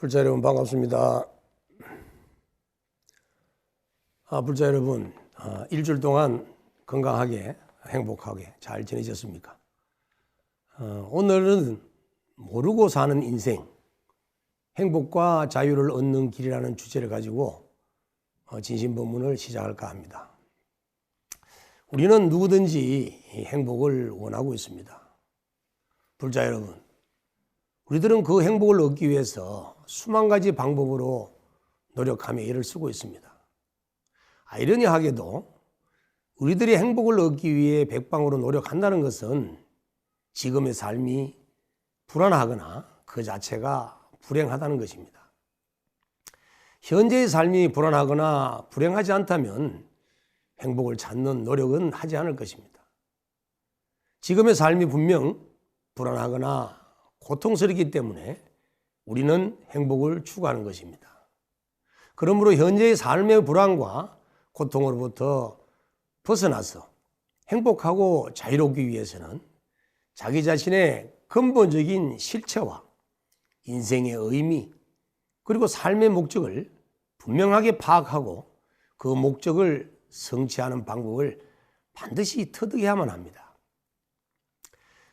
불자 여러분 반갑습니다. 불자 여러분, 일주일 동안 건강하게 행복하게 잘 지내셨습니까? 오늘은 모르고 사는 인생, 행복과 자유를 얻는 길이라는 주제를 가지고 진심본문을 시작할까 합니다. 우리는 누구든지 행복을 원하고 있습니다. 불자 여러분, 우리들은 그 행복을 얻기 위해서 수만 가지 방법으로 노력하며 애를 쓰고 있습니다. 아이러니하게도 우리들이 행복을 얻기 위해 백방으로 노력한다는 것은 지금의 삶이 불안하거나 그 자체가 불행하다는 것입니다. 현재의 삶이 불안하거나 불행하지 않다면 행복을 찾는 노력은 하지 않을 것입니다. 지금의 삶이 분명 불안하거나 고통스럽기 때문에 우리는 행복을 추구하는 것입니다. 그러므로 현재의 삶의 불안과 고통으로부터 벗어나서 행복하고 자유롭기 위해서는 자기 자신의 근본적인 실체와 인생의 의미 그리고 삶의 목적을 분명하게 파악하고 그 목적을 성취하는 방법을 반드시 터득해야만 합니다.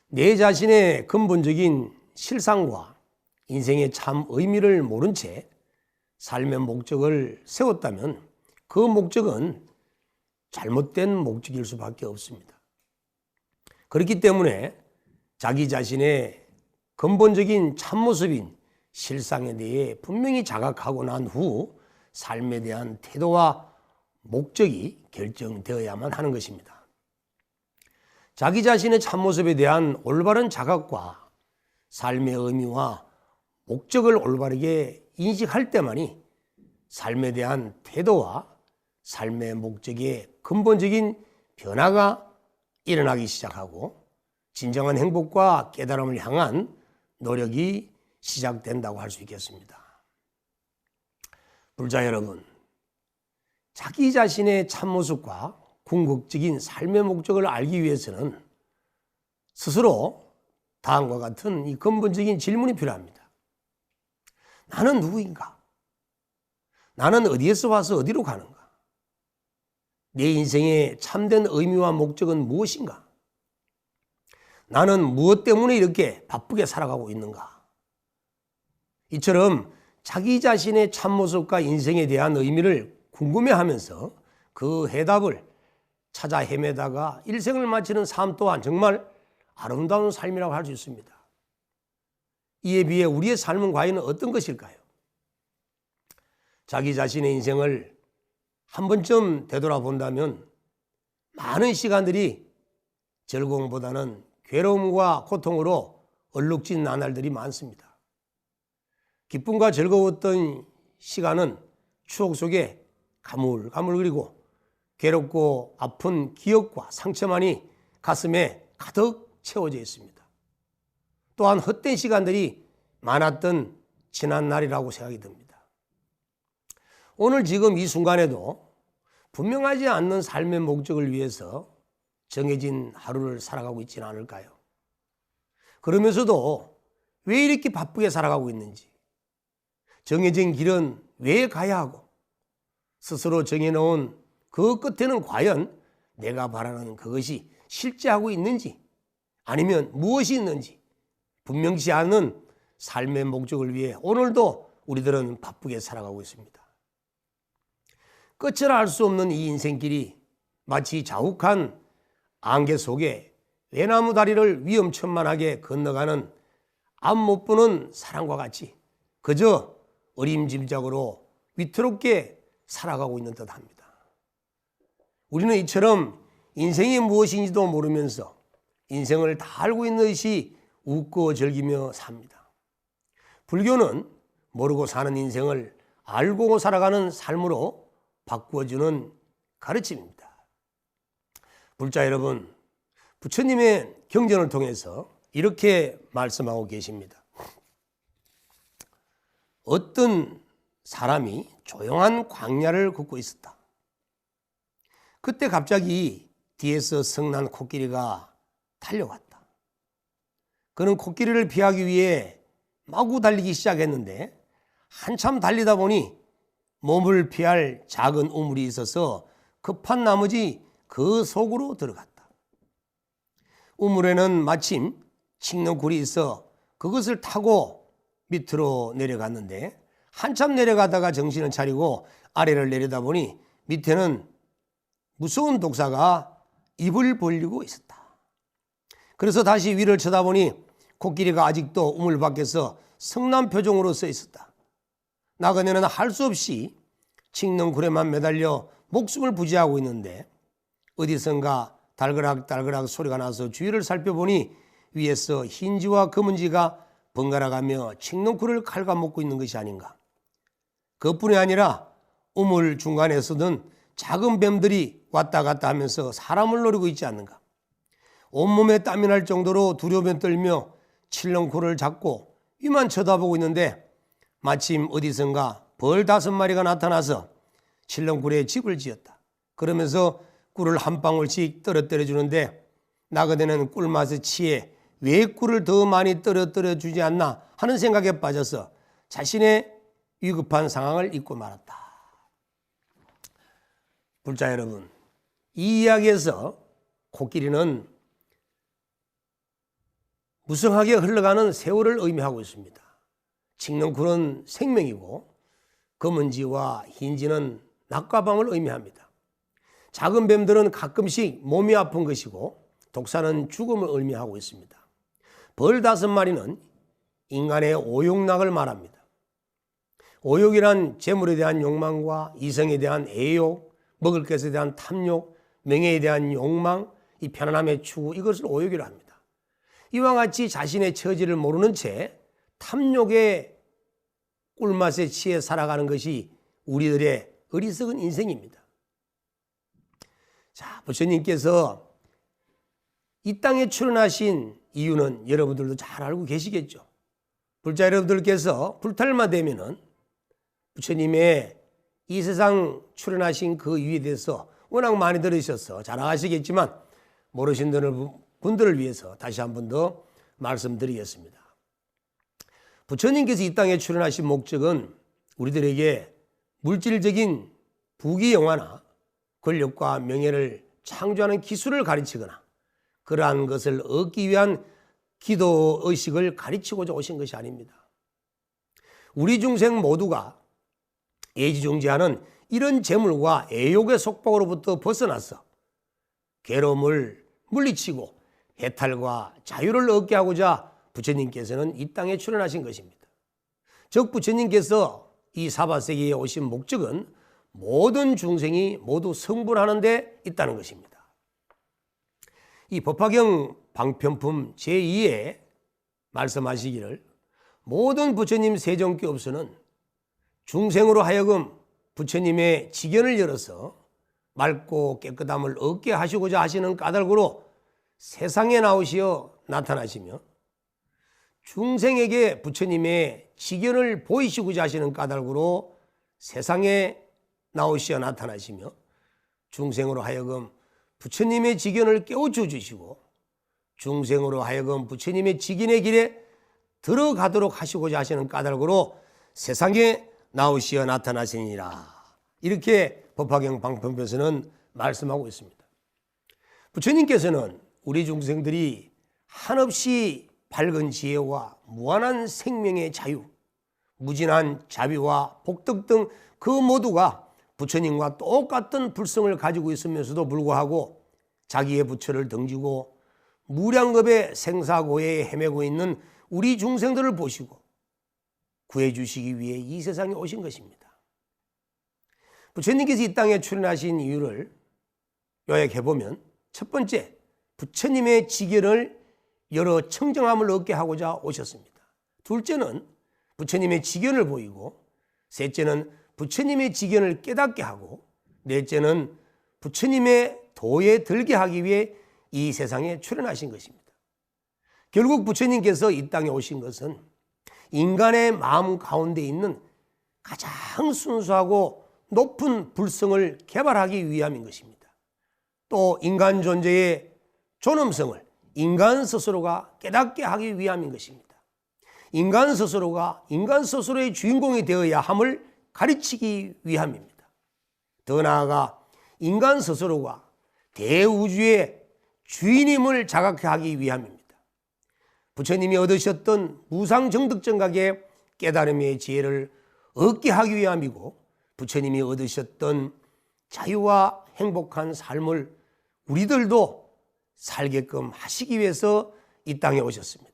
내 자신의 근본적인 실상과 인생의 참 의미를 모른 채 삶의 목적을 세웠다면 그 목적은 잘못된 목적일 수밖에 없습니다. 그렇기 때문에 자기 자신의 근본적인 참모습인 실상에 대해 분명히 자각하고 난 후 삶에 대한 태도와 목적이 결정되어야만 하는 것입니다. 자기 자신의 참모습에 대한 올바른 자각과 삶의 의미와 목적을 올바르게 인식할 때만이 삶에 대한 태도와 삶의 목적의 근본적인 변화가 일어나기 시작하고 진정한 행복과 깨달음을 향한 노력이 시작된다고 할 수 있겠습니다. 불자 여러분, 자기 자신의 참모습과 궁극적인 삶의 목적을 알기 위해서는 스스로 다음과 같은 이 근본적인 질문이 필요합니다. 나는 누구인가? 나는 어디에서 와서 어디로 가는가? 내 인생의 참된 의미와 목적은 무엇인가? 나는 무엇 때문에 이렇게 바쁘게 살아가고 있는가? 이처럼 자기 자신의 참모습과 인생에 대한 의미를 궁금해하면서 그 해답을 찾아 헤매다가 일생을 마치는 삶 또한 정말 아름다운 삶이라고 할 수 있습니다. 이에 비해 우리의 삶은 과연 어떤 것일까요? 자기 자신의 인생을 한 번쯤 되돌아본다면 많은 시간들이 즐거움보다는 괴로움과 고통으로 얼룩진 나날들이 많습니다. 기쁨과 즐거웠던 시간은 추억 속에 가물가물거리고 괴롭고 아픈 기억과 상처만이 가슴에 가득 채워져 있습니다. 또한 헛된 시간들이 많았던 지난 날이라고 생각이 듭니다. 오늘 지금 이 순간에도 분명하지 않는 삶의 목적을 위해서 정해진 하루를 살아가고 있지는 않을까요? 그러면서도 왜 이렇게 바쁘게 살아가고 있는지, 정해진 길은 왜 가야 하고, 스스로 정해놓은 그 끝에는 과연 내가 바라는 그것이 실제하고 있는지, 아니면 무엇이 있는지 분명치 않은 삶의 목적을 위해 오늘도 우리들은 바쁘게 살아가고 있습니다. 끝을 알 수 없는 이 인생길이 마치 자욱한 안개 속에 외나무 다리를 위험천만하게 건너가는 앞 못 보는 사람과 같이 그저 어림짐작으로 위태롭게 살아가고 있는 듯합니다. 우리는 이처럼 인생이 무엇인지도 모르면서 인생을 다 알고 있는 듯이 웃고 즐기며 삽니다. 불교는 모르고 사는 인생을 알고 살아가는 삶으로 바꾸어주는 가르침입니다. 불자 여러분, 부처님의 경전을 통해서 이렇게 말씀하고 계십니다. 어떤 사람이 조용한 광야를 걷고 있었다. 그때 갑자기 뒤에서 성난 코끼리가 달려왔다. 그는 코끼리를 피하기 위해 마구 달리기 시작했는데 한참 달리다 보니 몸을 피할 작은 우물이 있어서 급한 나머지 그 속으로 들어갔다. 우물에는 마침 칡는 굴이 있어 그것을 타고 밑으로 내려갔는데 한참 내려가다가 정신을 차리고 아래를 내려다보니 밑에는 무서운 독사가 입을 벌리고 있었다. 그래서 다시 위를 쳐다보니 코끼리가 아직도 우물 밖에서 성난 표정으로 서 있었다. 나그네는 할 수 없이 칡는 굴에만 매달려 목숨을 부지하고 있는데 어디선가 달그락달그락 소리가 나서 주위를 살펴보니 위에서 흰지와 검은지가 번갈아가며 칡는 굴을 갉아먹고 있는 것이 아닌가. 그뿐이 아니라 우물 중간에서는 작은 뱀들이 왔다 갔다 하면서 사람을 노리고 있지 않는가. 온몸에 땀이 날 정도로 두려움에 떨며 칠렁굴을 잡고 위만 쳐다보고 있는데 마침 어디선가 벌 5마리가 나타나서 칠렁굴에 집을 지었다. 그러면서 꿀을 한 방울씩 떨어뜨려 주는데 나그네는 꿀맛에 취해 왜 꿀을 더 많이 떨어뜨려 주지 않나 하는 생각에 빠져서 자신의 위급한 상황을 잊고 말았다. 불자 여러분, 이 이야기에서 코끼리는 무성하게 흘러가는 세월을 의미하고 있습니다. 칡는 굴은 생명이고 검은지와 흰지는 낮과 밤을 의미합니다. 작은 뱀들은 가끔씩 몸이 아픈 것이고 독사는 죽음을 의미하고 있습니다. 벌 5마리는 인간의 오욕락을 말합니다. 오욕이란 재물에 대한 욕망과 이성에 대한 애욕, 먹을 것에 대한 탐욕, 명예에 대한 욕망, 이 편안함의 추구, 이것을 오욕이라 합니다. 이와 같이 자신의 처지를 모르는 채 탐욕의 꿀맛에 취해 살아가는 것이 우리들의 어리석은 인생입니다. 자, 부처님께서 이 땅에 출연하신 이유는 여러분들도 잘 알고 계시겠죠. 불자 여러분들께서 불탈마 되면은 부처님의 이 세상 출연하신 그 이유에 대해서 워낙 많이 들으셔서 잘 아시겠지만 모르신 분들을 위해서 다시 한 번 더 말씀드리겠습니다. 부처님께서 이 땅에 출연하신 목적은 우리들에게 물질적인 부귀영화나 권력과 명예를 창조하는 기술을 가르치거나 그러한 것을 얻기 위한 기도의식을 가르치고자 오신 것이 아닙니다. 우리 중생 모두가 애지중지하는 이런 재물과 애욕의 속박으로부터 벗어나서 괴로움을 물리치고 해탈과 자유를 얻게 하고자 부처님께서는 이 땅에 출연하신 것입니다. 즉 부처님께서 이 사바세계에 오신 목적은 모든 중생이 모두 성불하는 데 있다는 것입니다. 이 법화경 방편품 제2에 말씀하시기를 모든 부처님 세종께 없으는 중생으로 하여금 부처님의 지견을 열어서 맑고 깨끗함을 얻게 하시고자 하시는 까닭으로 세상에 나오시어 나타나시며 중생에게 부처님의 지견을 보이시고자 하시는 까닭으로 세상에 나오시어 나타나시며 중생으로 하여금 부처님의 지견을 깨우쳐 주시고 중생으로 하여금 부처님의 지견의 길에 들어가도록 하시고자 하시는 까닭으로 세상에 나오시어 나타나시니라. 이렇게 법화경 방편에서는 말씀하고 있습니다. 부처님께서는 우리 중생들이 한없이 밝은 지혜와 무한한 생명의 자유, 무진한 자비와 복덕 등 그 모두가 부처님과 똑같은 불성을 가지고 있으면서도 불구하고 자기의 부처를 등지고 무량겁의 생사고해에 헤매고 있는 우리 중생들을 보시고 구해 주시기 위해 이 세상에 오신 것입니다. 부처님께서 이 땅에 출연하신 이유를 요약해보면 첫 번째, 부처님의 지견을 여러 청정함을 얻게 하고자 오셨습니다. 둘째는 부처님의 지견을 보이고 셋째는 부처님의 지견을 깨닫게 하고 넷째는 부처님의 도에 들게 하기 위해 이 세상에 출연하신 것입니다. 결국 부처님께서 이 땅에 오신 것은 인간의 마음 가운데 있는 가장 순수하고 높은 불성을 개발하기 위함인 것입니다. 또 인간 존재의 존엄성을 인간 스스로가 깨닫게 하기 위함인 것입니다. 인간 스스로가 인간 스스로의 주인공이 되어야 함을 가르치기 위함입니다. 더 나아가 인간 스스로가 대우주의 주인임을 자각하기 위함입니다. 부처님이 얻으셨던 무상정득정각의 깨달음의 지혜를 얻게 하기 위함이고, 부처님이 얻으셨던 자유와 행복한 삶을 우리들도 살게끔 하시기 위해서 이 땅에 오셨습니다.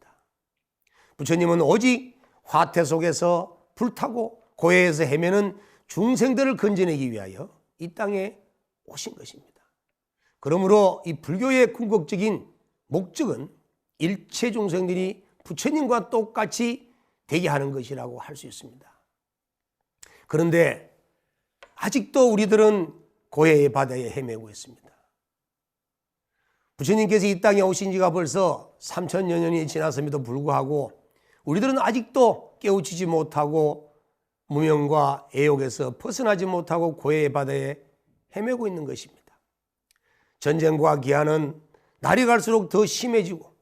부처님은 오직 화태 속에서 불타고 고해에서 헤매는 중생들을 건져내기 위하여 이 땅에 오신 것입니다. 그러므로 이 불교의 궁극적인 목적은 일체 중생들이 부처님과 똑같이 되게 하는 것이라고 할 수 있습니다. 그런데 아직도 우리들은 고해의 바다에 헤매고 있습니다. 부처님께서 이 땅에 오신 지가 벌써 3000여 년이 지났음에도 불구하고 우리들은 아직도 깨우치지 못하고 무명과 애욕에서 벗어나지 못하고 고해의 바다에 헤매고 있는 것입니다. 전쟁과 기한은 날이 갈수록 더 심해지고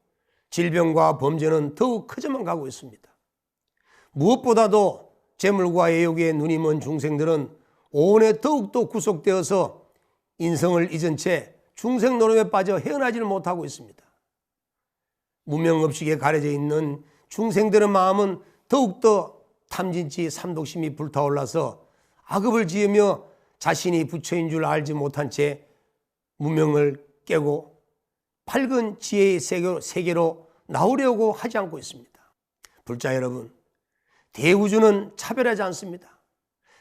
질병과 범죄는 더욱 커져만 가고 있습니다. 무엇보다도 재물과 애욕에 눈이 먼 중생들은 오온에 더욱더 구속되어서 인성을 잊은 채 중생 노름에 빠져 헤어나지를 못하고 있습니다. 무명업식에 가려져 있는 중생들의 마음은 더욱더 탐진치 삼독심이 불타올라서 악업을 지으며 자신이 부처인 줄 알지 못한 채 무명을 깨고 밝은 지혜의 세계로 나오려고 하지 않고 있습니다. 불자 여러분, 대우주는 차별하지 않습니다.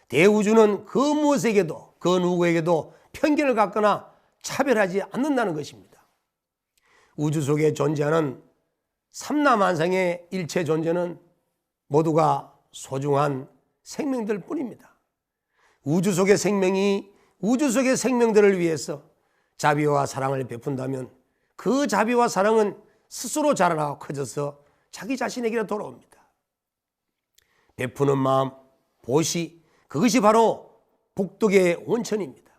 대우주는 그 무엇에게도 그 누구에게도 편견을 갖거나 차별하지 않는다는 것입니다. 우주 속에 존재하는 삼라만상의 일체 존재는 모두가 소중한 생명들 뿐입니다. 우주 속의 생명이 우주 속의 생명들을 위해서 자비와 사랑을 베푼다면 그 자비와 사랑은 스스로 자라나고 커져서 자기 자신에게로 돌아옵니다. 베푸는 마음, 보시, 그것이 바로 복덕의 원천입니다.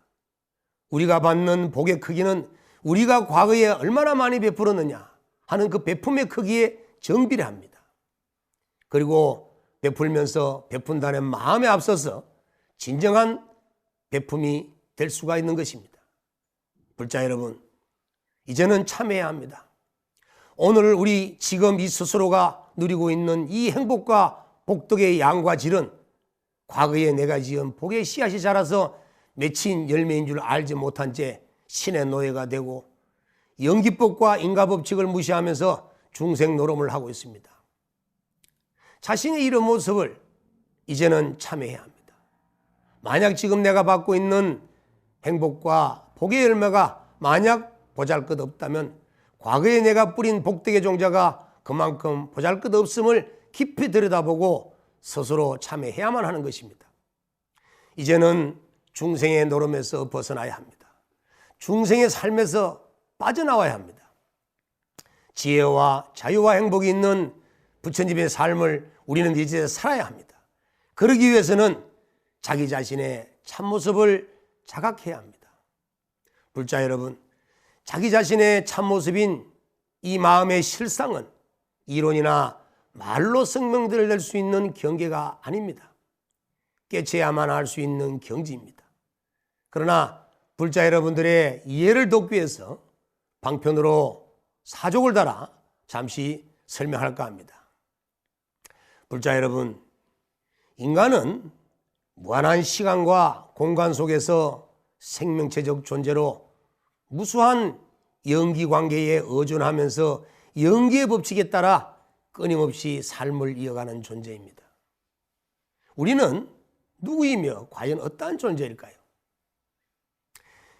우리가 받는 복의 크기는 우리가 과거에 얼마나 많이 베풀었느냐 하는 그 베품의 크기에 정비례합니다. 그리고 베풀면서 베푼다는 마음에 앞서서 진정한 베품이 될 수가 있는 것입니다. 불자 여러분, 이제는 참여해야 합니다. 오늘 우리 지금 이 스스로가 누리고 있는 이 행복과 복덕의 양과 질은 과거에 내가 지은 복의 씨앗이 자라서 맺힌 열매인 줄 알지 못한 채 신의 노예가 되고 연기법과 인과법칙을 무시하면서 중생 노름을 하고 있습니다. 자신의 이런 모습을 이제는 참여해야 합니다. 만약 지금 내가 받고 있는 행복과 복의 열매가 만약 보잘것없다면 과거에 내가 뿌린 복덕의 종자가 그만큼 보잘것없음을 깊이 들여다보고 스스로 참여해야만 하는 것입니다. 이제는 중생의 노름에서 벗어나야 합니다. 중생의 삶에서 빠져나와야 합니다. 지혜와 자유와 행복이 있는 부처님의 삶을 우리는 이제 살아야 합니다. 그러기 위해서는 자기 자신의 참모습을 자각해야 합니다. 불자 여러분, 자기 자신의 참모습인 이 마음의 실상은 이론이나 말로 성명들을 낼 수 있는 경계가 아닙니다. 깨쳐야만 알 수 있는 경지입니다. 그러나 불자 여러분들의 이해를 돕기 위해서 방편으로 사족을 달아 잠시 설명할까 합니다. 불자 여러분, 인간은 무한한 시간과 공간 속에서 생명체적 존재로 무수한 연기관계에 의존하면서 연기의 법칙에 따라 끊임없이 삶을 이어가는 존재입니다. 우리는 누구이며 과연 어떠한 존재일까요?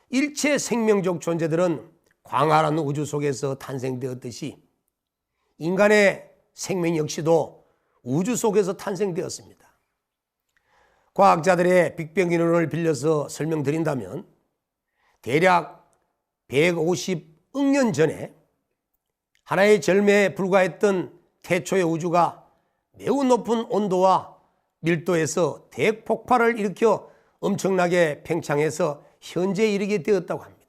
일체 생명적 존재들은 광활한 우주 속에서 탄생되었듯이 인간의 생명 역시도 우주 속에서 탄생되었습니다. 과학자들의 빅뱅 이론을 빌려서 설명드린다면 대략 150억 년 전에 하나의 절매에 불과했던 태초의 우주가 매우 높은 온도와 밀도에서 대폭발을 일으켜 엄청나게 팽창해서 현재에 이르게 되었다고 합니다.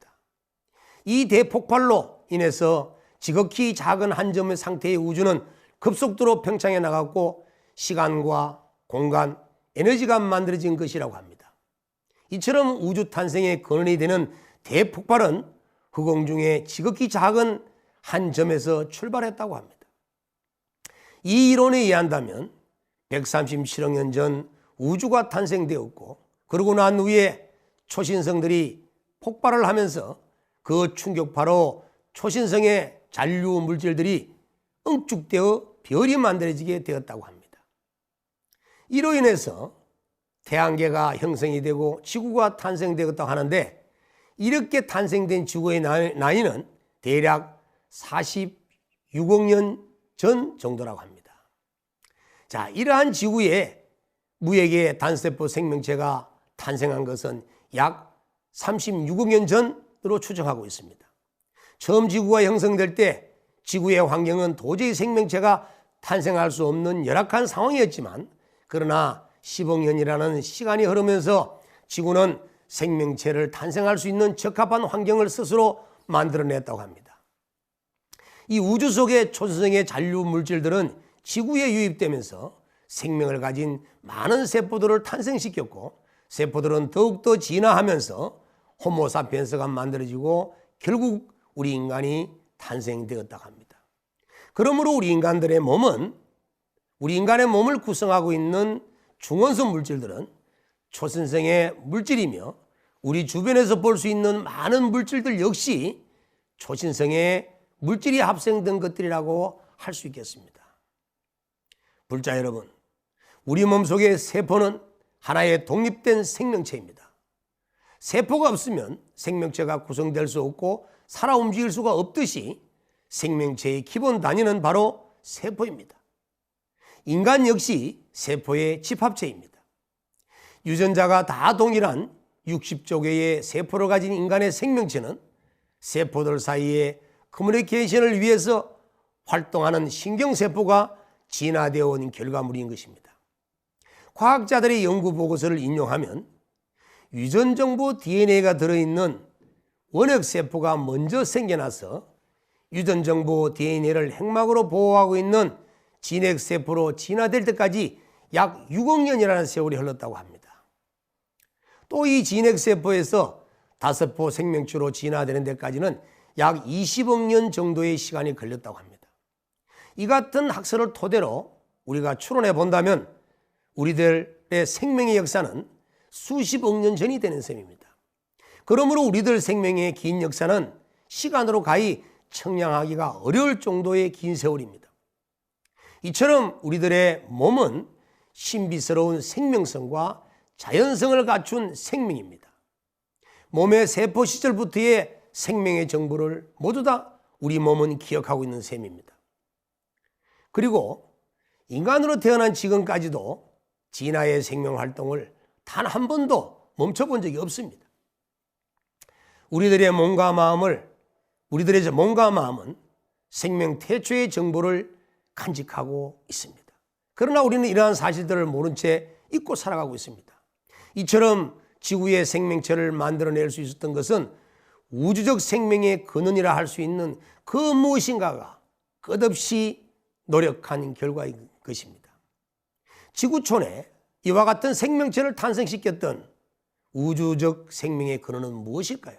이 대폭발로 인해서 지극히 작은 한 점의 상태의 우주는 급속도로 팽창해 나갔고 시간과 공간, 에너지가 만들어진 것이라고 합니다. 이처럼 우주 탄생의 근원이 되는 대폭발은 허공 중에 지극히 작은 한 점에서 출발했다고 합니다. 이 이론에 의한다면 137억 년 전 우주가 탄생되었고 그러고 난 후에 초신성들이 폭발을 하면서 그 충격파로 초신성의 잔류 물질들이 응축되어 별이 만들어지게 되었다고 합니다. 이로 인해서 태양계가 형성이 되고 지구가 탄생되었다고 하는데 이렇게 탄생된 지구의 나이는 대략 46억 년 전 정도라고 합니다. 자, 이러한 지구에 무액의 단세포 생명체가 탄생한 것은 약 36억 년 전으로 추정하고 있습니다. 처음 지구가 형성될 때 지구의 환경은 도저히 생명체가 탄생할 수 없는 열악한 상황이었지만 그러나 10억 년이라는 시간이 흐르면서 지구는 생명체를 탄생할 수 있는 적합한 환경을 스스로 만들어냈다고 합니다. 이 우주 속의 초신성의 잔류 물질들은 지구에 유입되면서 생명을 가진 많은 세포들을 탄생시켰고 세포들은 더욱더 진화하면서 호모사피엔스가 만들어지고 결국 우리 인간이 탄생되었다고 합니다. 그러므로 우리 인간의 몸을 구성하고 있는 중원소 물질들은 초신성의 물질이며 우리 주변에서 볼 수 있는 많은 물질들 역시 초신성의 물질이 합성된 것들이라고 할 수 있겠습니다. 불자 여러분, 우리 몸속의 세포는 하나의 독립된 생명체입니다. 세포가 없으면 생명체가 구성될 수 없고 살아 움직일 수가 없듯이 생명체의 기본 단위는 바로 세포입니다. 인간 역시 세포의 집합체입니다. 유전자가 다 동일한 60조 개의 세포를 가진 인간의 생명체는 세포들 사이에 커뮤니케이션을 위해서 활동하는 신경세포가 진화되어 온 결과물인 것입니다. 과학자들의 연구 보고서를 인용하면 유전정보 DNA가 들어있는 원핵세포가 먼저 생겨나서 유전정보 DNA를 핵막으로 보호하고 있는 진핵세포로 진화될 때까지 약 6억 년이라는 세월이 흘렀다고 합니다. 또 이 진핵세포에서 다세포 생명체로 진화되는 데까지는 약 20억 년 정도의 시간이 걸렸다고 합니다. 이 같은 학설을 토대로 우리가 추론해 본다면 우리들의 생명의 역사는 수십억 년 전이 되는 셈입니다. 그러므로 우리들 생명의 긴 역사는 시간으로 가히 측량하기가 어려울 정도의 긴 세월입니다. 이처럼 우리들의 몸은 신비스러운 생명성과 자연성을 갖춘 생명입니다. 몸의 세포 시절부터의 생명의 정보를 모두 다 우리 몸은 기억하고 있는 셈입니다. 그리고 인간으로 태어난 지금까지도 진화의 생명 활동을 단 한 번도 멈춰본 적이 없습니다. 우리들의 몸과 마음은 생명 태초의 정보를 간직하고 있습니다. 그러나 우리는 이러한 사실들을 모른 채 잊고 살아가고 있습니다. 이처럼 지구의 생명체를 만들어낼 수 있었던 것은 우주적 생명의 근원이라 할 수 있는 그 무엇인가가 끝없이 노력한 결과인 것입니다. 지구촌에 이와 같은 생명체를 탄생시켰던 우주적 생명의 근원은 무엇일까요?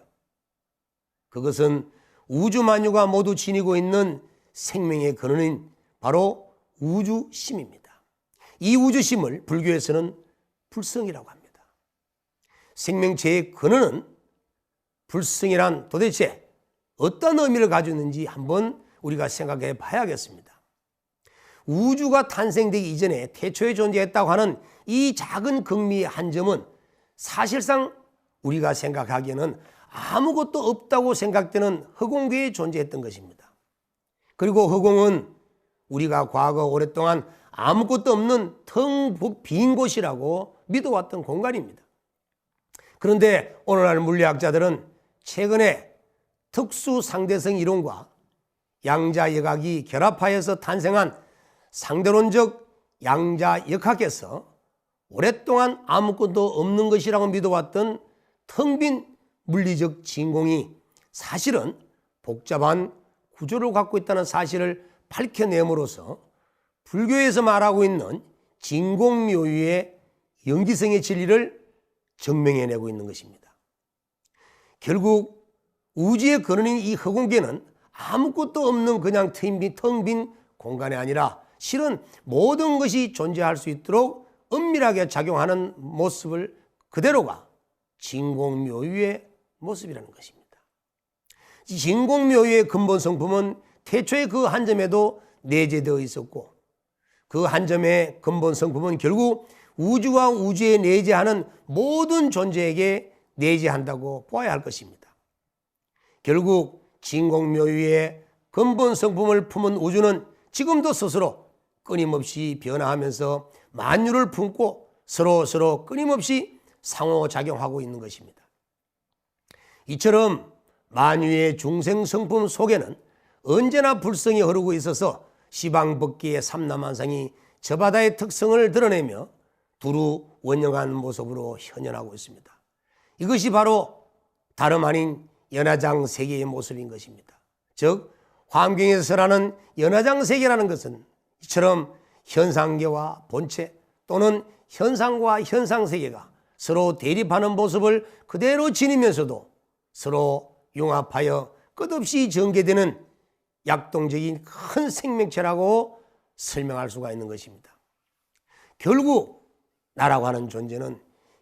그것은 우주 만유가 모두 지니고 있는 생명의 근원인 바로 우주심입니다. 이 우주심을 불교에서는 불성이라고 합니다. 생명체의 근원은 불성이란 도대체 어떤 의미를 가지고 있는지 한번 우리가 생각해 봐야겠습니다. 우주가 탄생되기 이전에 태초에 존재했다고 하는 이 작은 극미의 한 점은 사실상 우리가 생각하기에는 아무것도 없다고 생각되는 허공계에 존재했던 것입니다. 그리고 허공은 우리가 과거 오랫동안 아무것도 없는 텅 빈 곳이라고 믿어왔던 공간입니다. 그런데 오늘날 물리학자들은 최근에 특수 상대성 이론과 양자역학이 결합하여서 탄생한 상대론적 양자역학에서 오랫동안 아무것도 없는 것이라고 믿어왔던 텅 빈 물리적 진공이 사실은 복잡한 구조를 갖고 있다는 사실을 밝혀내므로써 불교에서 말하고 있는 진공묘유의 연기성의 진리를 증명해내고 있는 것입니다. 결국 우주의 근원인 이 허공계는 아무것도 없는 그냥 텅 빈 공간이 아니라 실은 모든 것이 존재할 수 있도록 은밀하게 작용하는 모습을 그대로가 진공묘유의 모습이라는 것입니다. 진공묘유의 근본 성품은 태초에 그 한 점에도 내재되어 있었고, 그 한 점의 근본 성품은 결국 우주와 우주에 내재하는 모든 존재에게 내재한다고 보아야 할 것입니다. 결국 진공묘유의 근본 성품을 품은 우주는 지금도 스스로 끊임없이 변화하면서 만유를 품고 서로 끊임없이 상호작용하고 있는 것입니다. 이처럼 만유의 중생성품 속에는 언제나 불성이 흐르고 있어서 시방법계의 삼라만상이 저 바다의 특성을 드러내며 두루 원영한 모습으로 현현하고 있습니다. 이것이 바로 다름 아닌 연화장 세계의 모습인 것입니다. 즉 환경에서 설하는 연화장 세계라는 것은 이처럼 현상계와 본체 또는 현상과 현상세계가 서로 대립하는 모습을 그대로 지니면서도 서로 융합하여 끝없이 전개되는 약동적인 큰 생명체라고 설명할 수가 있는 것입니다. 결국 나라고 하는 존재는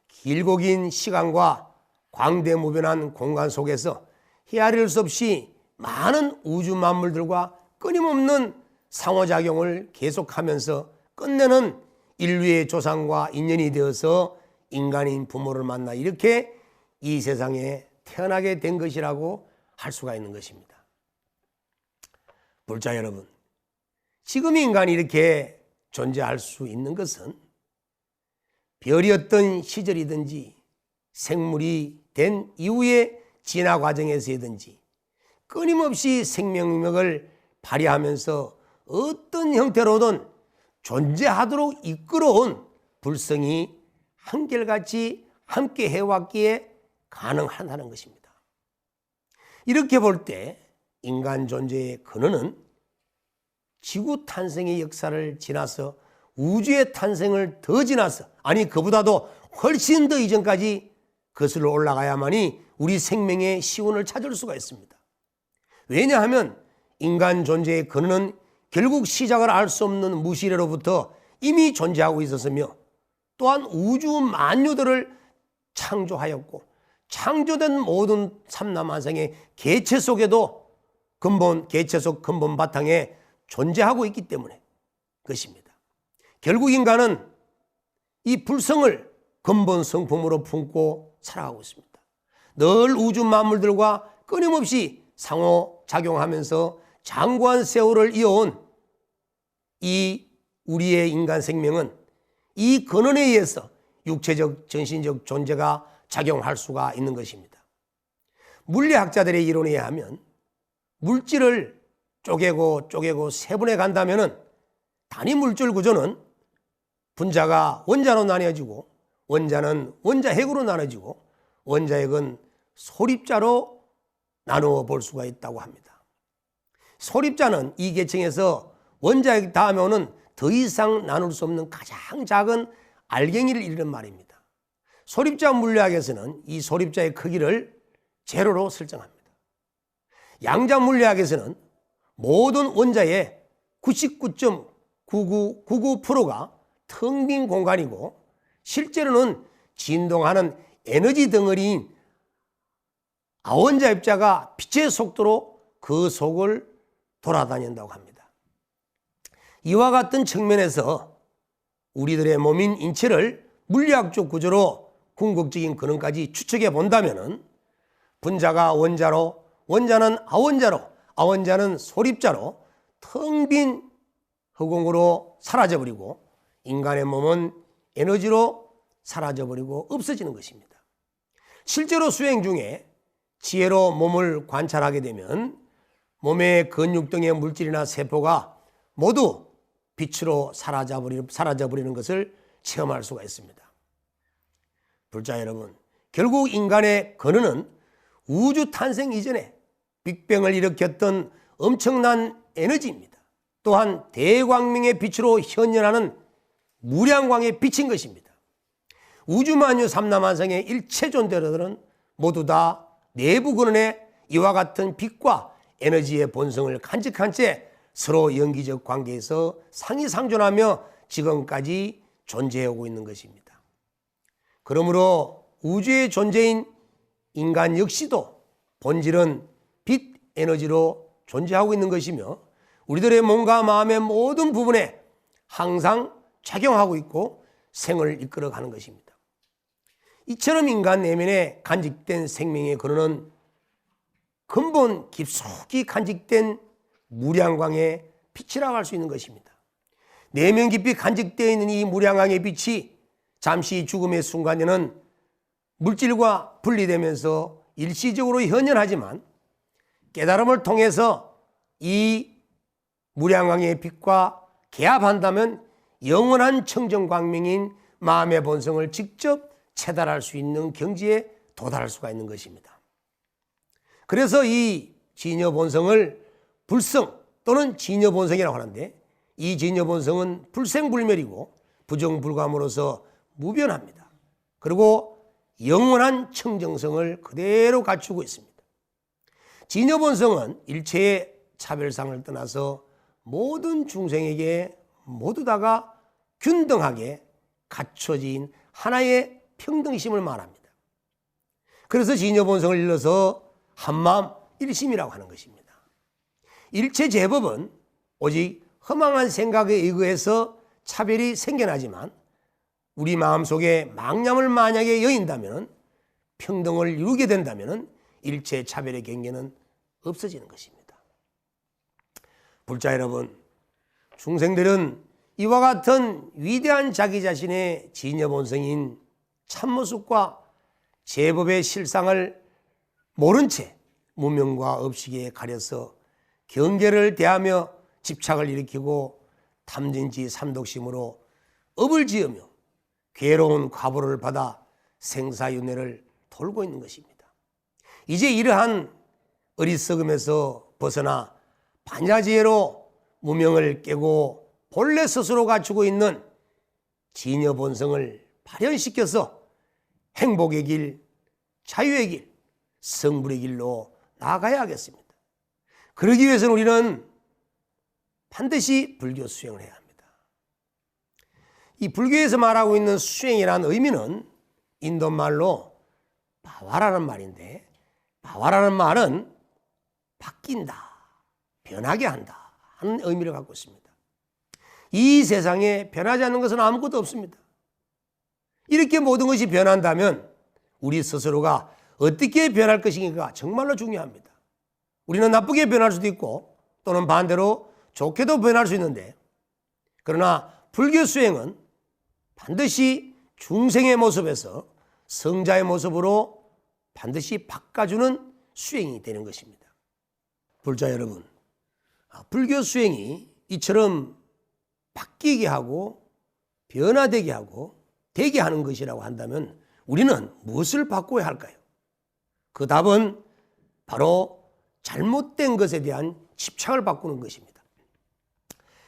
길고 긴 시간과 광대무변한 공간 속에서 헤아릴 수 없이 많은 우주 만물들과 끊임없는 상호작용을 계속하면서 끝내는 인류의 조상과 인연이 되어서 인간인 부모를 만나 이렇게 이 세상에 태어나게 된 것이라고 할 수가 있는 것입니다. 불자 여러분, 지금 인간이 이렇게 존재할 수 있는 것은 별이었던 시절이든지 생물이 된 이후의 진화 과정에서든지 끊임없이 생명력을 발휘하면서 어떤 형태로든 존재하도록 이끌어온 불성이 한결같이 함께 해왔기에 가능하다는 것입니다. 이렇게 볼 때 인간 존재의 근원은 지구 탄생의 역사를 지나서 우주의 탄생을 더 지나서, 아니 그보다도 훨씬 더 이전까지 거슬러 올라가야만이 우리 생명의 시원을 찾을 수가 있습니다. 왜냐하면 인간 존재의 근원은 결국 시작을 알 수 없는 무시래로부터 이미 존재하고 있었으며, 또한 우주 만유들을 창조하였고 창조된 모든 삼라만상의 개체 속에도 개체 속 근본 바탕에 존재하고 있기 때문에 그것입니다. 결국 인간은 이 불성을 근본 성품으로 품고 살아가고 있습니다. 늘 우주 만물들과 끊임없이 상호작용하면서 장구한 세월을 이어온 이 우리의 인간 생명은 이 근원에 의해서 육체적, 정신적 존재가 작용할 수가 있는 것입니다. 물리학자들의 이론에 의하면 물질을 쪼개고 세분해 간다면 단위 물질 구조는 분자가 원자로 나뉘어지고, 원자는 원자핵으로 나눠지고, 원자핵은 소립자로 나누어 볼 수가 있다고 합니다. 소립자는 이 계층에서 원자핵 다음에 오는 더 이상 나눌 수 없는 가장 작은 알갱이를 이르는 말입니다. 소립자 물리학에서는 이 소립자의 크기를 제로로 설정합니다. 양자 물리학에서는 모든 원자의 99.9999%가 텅 빈 공간이고, 실제로는 진동하는 에너지 덩어리인 아원자 입자가 빛의 속도로 그 속을 돌아다닌다고 합니다. 이와 같은 측면에서 우리들의 몸인 인체를 물리학적 구조로 궁극적인 근원까지 추측해 본다면 분자가 원자로, 원자는 아원자로, 아원자는 소립자로 텅 빈 허공으로 사라져버리고, 인간의 몸은 에너지로 사라져버리고 없어지는 것입니다. 실제로 수행 중에 지혜로 몸을 관찰하게 되면 몸의 근육 등의 물질이나 세포가 모두 빛으로 사라져버리는 것을 체험할 수가 있습니다. 불자 여러분, 결국 인간의 근원은 우주 탄생 이전에 빅뱅을 일으켰던 엄청난 에너지입니다. 또한 대광명의 빛으로 현현하는 무량광의 빛인 것입니다. 우주만유 삼라만상의 일체 존재들은 모두 다 내부 근원에 이와 같은 빛과 에너지의 본성을 간직한 채 서로 연기적 관계에서 상이상존하며 지금까지 존재하고 있는 것입니다. 그러므로 우주의 존재인 인간 역시도 본질은 빛 에너지로 존재하고 있는 것이며 우리들의 몸과 마음의 모든 부분에 항상 작용하고 있고 생을 이끌어가는 것입니다. 이처럼 인간 내면에 간직된 생명의 근원은 근본 깊숙이 간직된 무량광의 빛이라고 할 수 있는 것입니다. 내면 깊이 간직되어 있는 이 무량광의 빛이 잠시 죽음의 순간에는 물질과 분리되면서 일시적으로 현현하지만 깨달음을 통해서 이 무량광의 빛과 개합한다면 영원한 청정광명인 마음의 본성을 직접 체달할 수 있는 경지에 도달할 수가 있는 것입니다. 그래서 이 진여본성을 불성 또는 진여본성이라고 하는데 이 진여본성은 불생불멸이고 부정불감으로서 무변합니다. 그리고 영원한 청정성을 그대로 갖추고 있습니다. 진여본성은 일체의 차별상을 떠나서 모든 중생에게 모두 다가 균등하게 갖춰진 하나의 평등심을 말합니다. 그래서 진여본성을 일러서 한마음 일심이라고 하는 것입니다. 일체 제법은 오직 허망한 생각에 의거해서 차별이 생겨나지만 우리 마음속에 망념을 만약에 여인다면 평등을 이루게 된다면 일체 차별의 경계는 없어지는 것입니다. 불자 여러분, 중생들은 이와 같은 위대한 자기 자신의 진여본성인 참모습과 제법의 실상을 모른 채 무명과 업식에 가려서 경계를 대하며 집착을 일으키고 탐진치 삼독심으로 업을 지으며 괴로운 과보를 받아 생사윤회를 돌고 있는 것입니다. 이제 이러한 어리석음에서 벗어나 반야지혜로 무명을 깨고 본래 스스로 갖추고 있는 진여본성을 발현시켜서 행복의 길, 자유의 길, 성불의 길로 나아가야 하겠습니다. 그러기 위해서는 우리는 반드시 불교 수행을 해야 합니다. 이 불교에서 말하고 있는 수행이라는 의미는 인도말로 바와라는 말인데 바와라는 말은 바뀐다, 변하게 한다 하는 의미를 갖고 있습니다. 이 세상에 변하지 않는 것은 아무것도 없습니다. 이렇게 모든 것이 변한다면 우리 스스로가 어떻게 변할 것인가 정말로 중요합니다. 우리는 나쁘게 변할 수도 있고 또는 반대로 좋게도 변할 수 있는데 그러나 불교 수행은 반드시 중생의 모습에서 성자의 모습으로 반드시 바꿔주는 수행이 되는 것입니다. 불자 여러분, 불교 수행이 이처럼 바뀌게 하고 변화되게 하고 되게 하는 것이라고 한다면 우리는 무엇을 바꿔야 할까요? 그 답은 바로 잘못된 것에 대한 집착을 바꾸는 것입니다.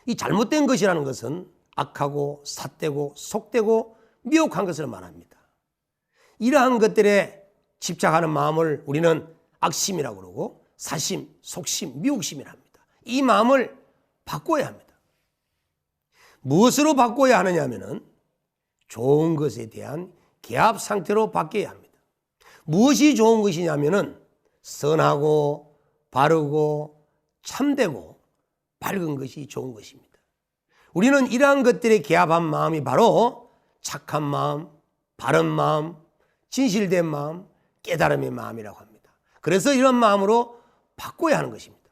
이 잘못된 것이라는 것은 악하고 삿되고 속되고 미혹한 것을 말합니다. 이러한 것들에 집착하는 마음을 우리는 악심이라고 그러고 사심, 속심, 미혹심이라 합니다. 이 마음을 바꿔야 합니다. 무엇으로 바꿔야 하느냐 하면은 좋은 것에 대한 개합 상태로 바뀌어야 합니다. 무엇이 좋은 것이냐면은 선하고 바르고 참되고 밝은 것이 좋은 것입니다. 우리는 이러한 것들에 개합한 마음이 바로 착한 마음, 바른 마음, 진실된 마음, 깨달음의 마음이라고 합니다. 그래서 이런 마음으로 바꿔야 하는 것입니다.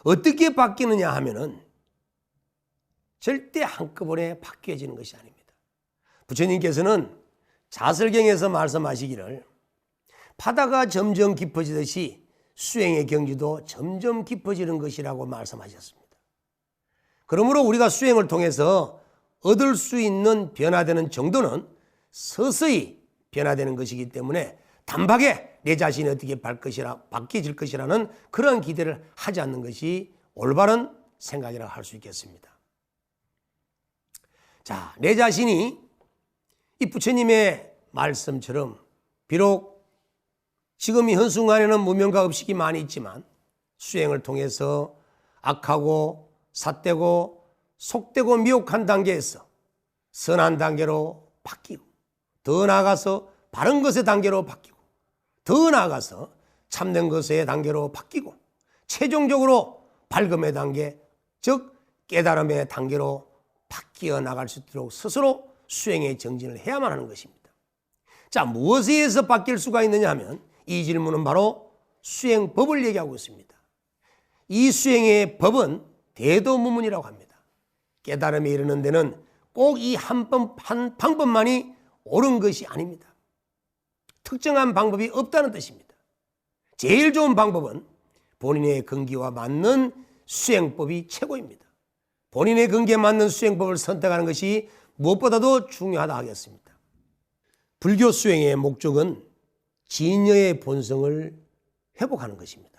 어떻게 바뀌느냐 하면은 절대 한꺼번에 바뀌어지는 것이 아닙니다. 부처님께서는 자설경에서 말씀하시기를 바다가 점점 깊어지듯이 수행의 경지도 점점 깊어지는 것이라고 말씀하셨습니다. 그러므로 우리가 수행을 통해서 얻을 수 있는 변화되는 정도는 서서히 변화되는 것이기 때문에 단박에 내 자신이 어떻게 바뀌어질 것이라는 그런 기대를 하지 않는 것이 올바른 생각이라 할 수 있겠습니다. 자, 내 자신이 이 부처님의 말씀처럼 비록 지금 이 현 순간에는 무명과 의식이 많이 있지만 수행을 통해서 악하고 삿되고 속되고 미혹한 단계에서 선한 단계로 바뀌고 더 나아가서 바른 것의 단계로 바뀌고 더 나아가서 참된 것의 단계로 바뀌고 최종적으로 밝음의 단계, 즉 깨달음의 단계로 바뀌어 나갈 수 있도록 스스로 수행의 정진을 해야만 하는 것입니다. 자, 무엇에 의해서 바뀔 수가 있느냐 하면 이 질문은 바로 수행법을 얘기하고 있습니다. 이 수행의 법은 대도무문이라고 합니다. 깨달음에 이르는 데는 꼭 이 한 방법만이 옳은 것이 아닙니다. 특정한 방법이 없다는 뜻입니다. 제일 좋은 방법은 본인의 근기와 맞는 수행법이 최고입니다. 본인의 근기에 맞는 수행법을 선택하는 것이 무엇보다도 중요하다 하겠습니다. 불교 수행의 목적은 진여의 본성을 회복하는 것입니다.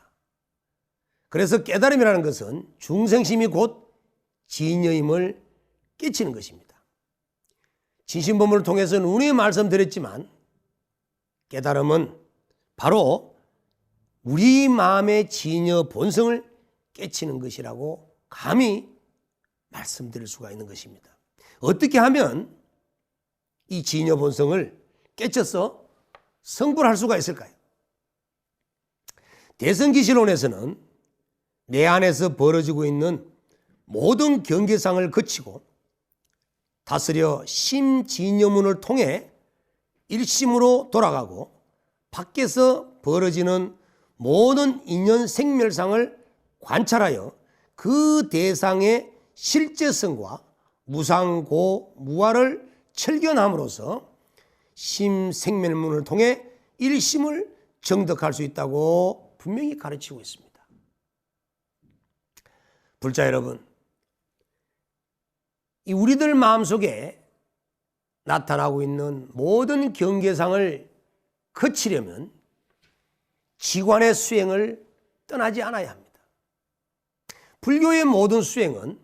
그래서 깨달음이라는 것은 중생심이 곧 진여임을 깨치는 것입니다. 진심법문을 통해서 누누이 말씀드렸지만 깨달음은 바로 우리 마음의 진여 본성을 깨치는 것이라고 감히 말씀드릴 수가 있는 것입니다. 어떻게 하면 이 진여 본성을 깨쳐서 성불할 수가 있을까요? 대성기실론에서는 내 안에서 벌어지고 있는 모든 경계상을 거치고 다스려 심진여문을 통해 일심으로 돌아가고 밖에서 벌어지는 모든 인연 생멸상을 관찰하여 그 대상의 실제성과 무상고 무아를 철견함으로써 심생멸문을 통해 일심을 정득할 수 있다고 분명히 가르치고 있습니다. 불자 여러분, 이 우리들 마음속에 나타나고 있는 모든 경계상을 거치려면 지관의 수행을 떠나지 않아야 합니다. 불교의 모든 수행은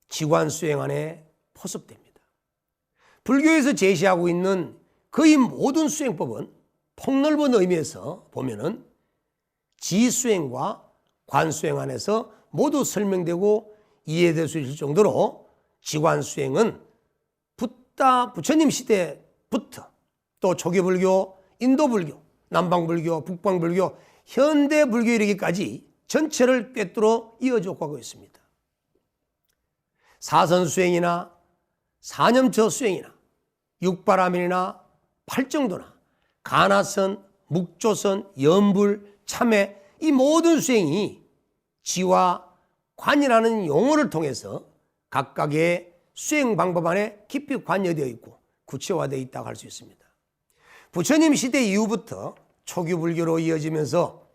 지관 수행 안에 포섭됩니다. 불교에서 제시하고 있는 거의 모든 수행법은 폭넓은 의미에서 보면은 지수행과 관수행 안에서 모두 설명되고 이해될 수 있을 정도로 지관수행은 부처님 시대부터 또 초기불교, 인도불교, 남방불교, 북방불교, 현대불교 이르기까지 전체를 꿰뚫어 이어져 가고 있습니다. 사선수행이나 사념처 수행이나 육바라밀이나 팔정도나 가나선, 묵조선, 연불, 참회 이 모든 수행이 지와 관이라는 용어를 통해서 각각의 수행 방법 안에 깊이 관여되어 있고 구체화되어 있다고 할 수 있습니다. 부처님 시대 이후부터 초기 불교로 이어지면서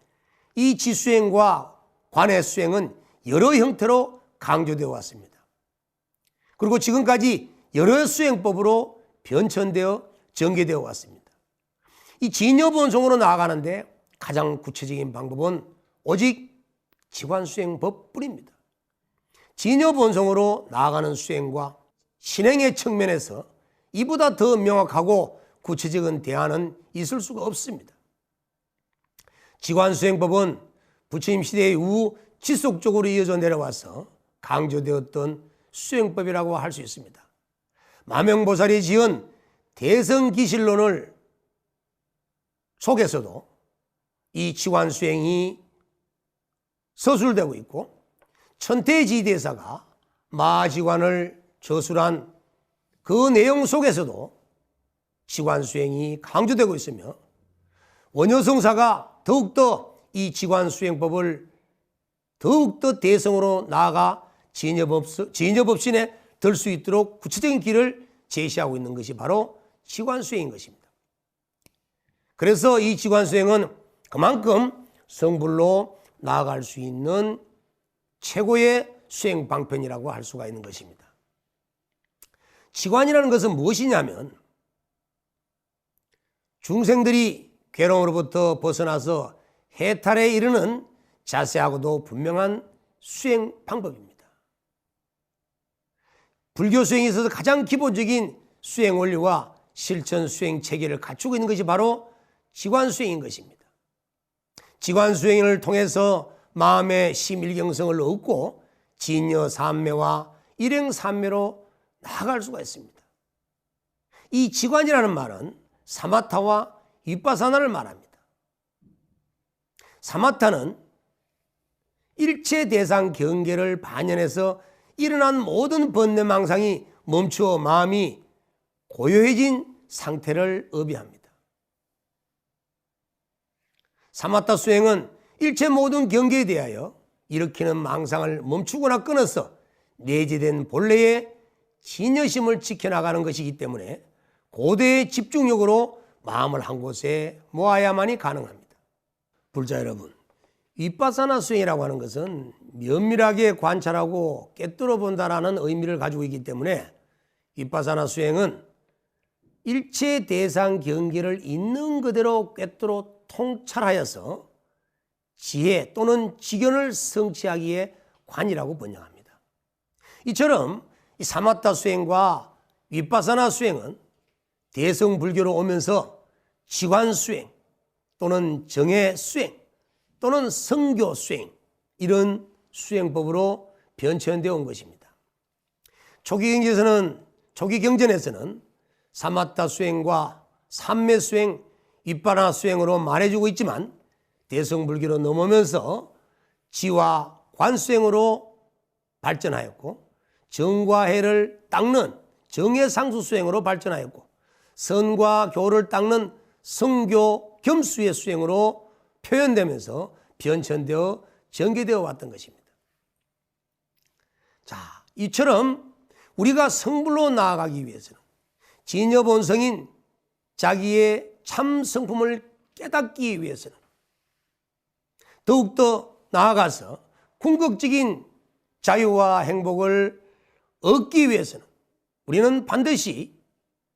이 지수행과 관의 수행은 여러 형태로 강조되어 왔습니다. 그리고 지금까지 여러 수행법으로 변천되어 전개되어 왔습니다. 이 진여본성으로 나아가는데 가장 구체적인 방법은 오직 지관수행법뿐입니다. 진여본성으로 나아가는 수행과 신행의 측면에서 이보다 더 명확하고 구체적인 대안은 있을 수가 없습니다. 지관수행법은 부처님 시대 이후 지속적으로 이어져 내려와서 강조되었던 수행법이라고 할 수 있습니다. 마명보살이 지은 대성기실론을 속에서도 이 지관수행이 서술되고 있고 천태지대사가 마지관을 저술한 그 내용 속에서도 지관수행이 강조되고 있으며 원효성사가 더욱더 이 지관수행법을 더욱더 대성으로 나아가 진여법신에 들 수 있도록 구체적인 길을 제시하고 있는 것이 바로 지관수행인 것입니다. 그래서 이 지관수행은 그만큼 성불로 나아갈 수 있는 최고의 수행 방편이라고 할 수가 있는 것입니다. 지관이라는 것은 무엇이냐면 중생들이 괴로움으로부터 벗어나서 해탈에 이르는 자세하고도 분명한 수행 방법입니다. 불교 수행에 있어서 가장 기본적인 수행 원리와 실천 수행 체계를 갖추고 있는 것이 바로 지관 수행인 것입니다. 지관 수행을 통해서 마음의 심일경성을 얻고 진여 삼매와 일행 삼매로 나아갈 수가 있습니다. 이 지관이라는 말은 사마타와 위파사나를 말합니다. 사마타는 일체 대상 경계를 반연해서 일어난 모든 번뇌망상이 멈추어 마음이 고요해진 상태를 의미합니다. 사마타 수행은 일체 모든 경계에 대하여 일으키는 망상을 멈추거나 끊어서 내재된 본래의 진여심을 지켜나가는 것이기 때문에 고대의 집중력으로 마음을 한 곳에 모아야만이 가능합니다. 불자 여러분, 위파사나 수행이라고 하는 것은 면밀하게 관찰하고 꿰뚫어 본다라는 의미를 가지고 있기 때문에 위파사나 수행은 일체 대상 경계를 있는 그대로 꿰뚫어 통찰하여서 지혜 또는 지견을 성취하기에 관이라고 번역합니다. 이처럼 이 사마타 수행과 위파사나 수행은 대성 불교로 오면서 지관 수행 또는 정해 수행 또는 성교 수행 이런 수행법으로 변천되어 온 것입니다. 초기 경전에서는 사마타 수행과 삼매 수행, 위파사나 수행으로 말해주고 있지만 대성불교로 넘어오면서 지와 관수행으로 발전하였고 정과 해를 닦는 정해상수 수행으로 발전하였고 선과 교를 닦는 성교 겸수의 수행으로 표현되면서 변천되어 전개되어 왔던 것입니다. 자, 이처럼 우리가 성불로 나아가기 위해서는 진여본성인 자기의 참 성품을 깨닫기 위해서는 더욱더 나아가서 궁극적인 자유와 행복을 얻기 위해서는 우리는 반드시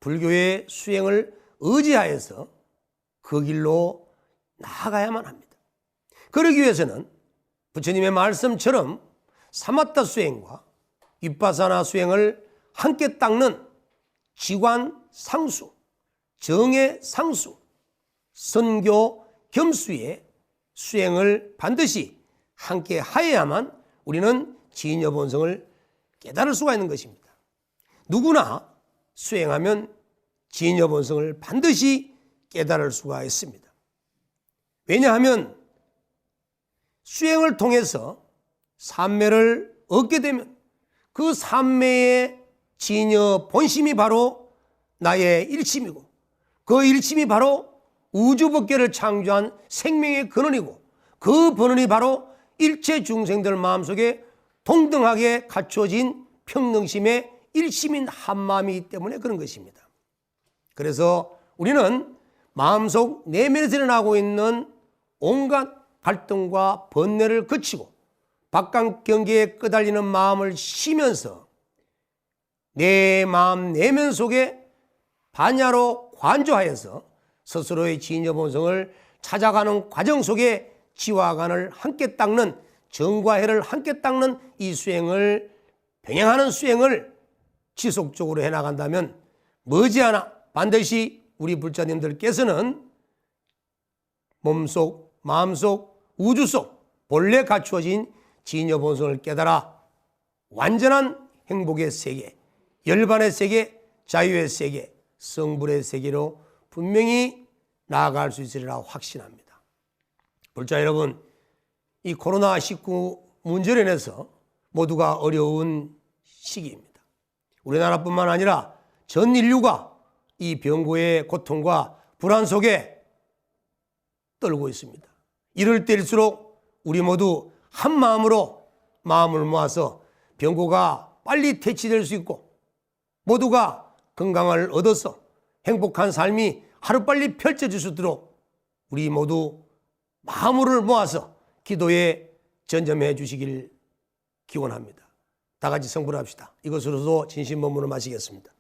불교의 수행을 의지하여서 그 길로 나아가야만 합니다. 그러기 위해서는 부처님의 말씀처럼 사마타 수행과 위파사나 수행을 함께 닦는 지관 상수, 정해 상수, 선교 겸수의 수행을 반드시 함께 하여야만 우리는 진여본성을 깨달을 수가 있는 것입니다. 누구나 수행하면 진여본성을 반드시 깨달을 수가 있습니다. 왜냐하면 수행을 통해서 삼매를 얻게 되면 그 삼매의 진여 본심이 바로 나의 일심이고 그 일심이 바로 우주법계를 창조한 생명의 근원이고 그 본원이 바로 일체 중생들 마음속에 동등하게 갖춰진 평등심의 일심인 한마음이기 때문에 그런 것입니다. 그래서 우리는 마음속 내면에서 일어나고 있는 온갖 갈등과 번뇌를 거치고 박강 경계에 끄달리는 마음을 쉬면서 내 마음 내면 속에 반야로 관조하여서 스스로의 진여본성을 찾아가는 과정 속에 지와 간을 함께 닦는 정과 해를 함께 닦는 이 수행을 병행하는 수행을 지속적으로 해나간다면 머지않아 반드시 우리 불자님들께서는 몸속, 마음속, 우주 속 본래 갖추어진 진여본성을 깨달아 완전한 행복의 세계, 열반의 세계, 자유의 세계, 성불의 세계로 분명히 나아갈 수 있으리라 확신합니다. 불자 여러분, 이 코로나19 문제로 인해서 모두가 어려운 시기입니다. 우리나라뿐만 아니라 전 인류가 이 병고의 고통과 불안 속에 떨고 있습니다. 이럴 때일수록 우리 모두 한 마음으로 마음을 모아서 병고가 빨리 퇴치될 수 있고 모두가 건강을 얻어서 행복한 삶이 하루빨리 펼쳐질 수 있도록 우리 모두 마음을 모아서 기도에 전념해 주시길 기원합니다. 다 같이 성불합시다. 이것으로도 진심범문을 마치겠습니다.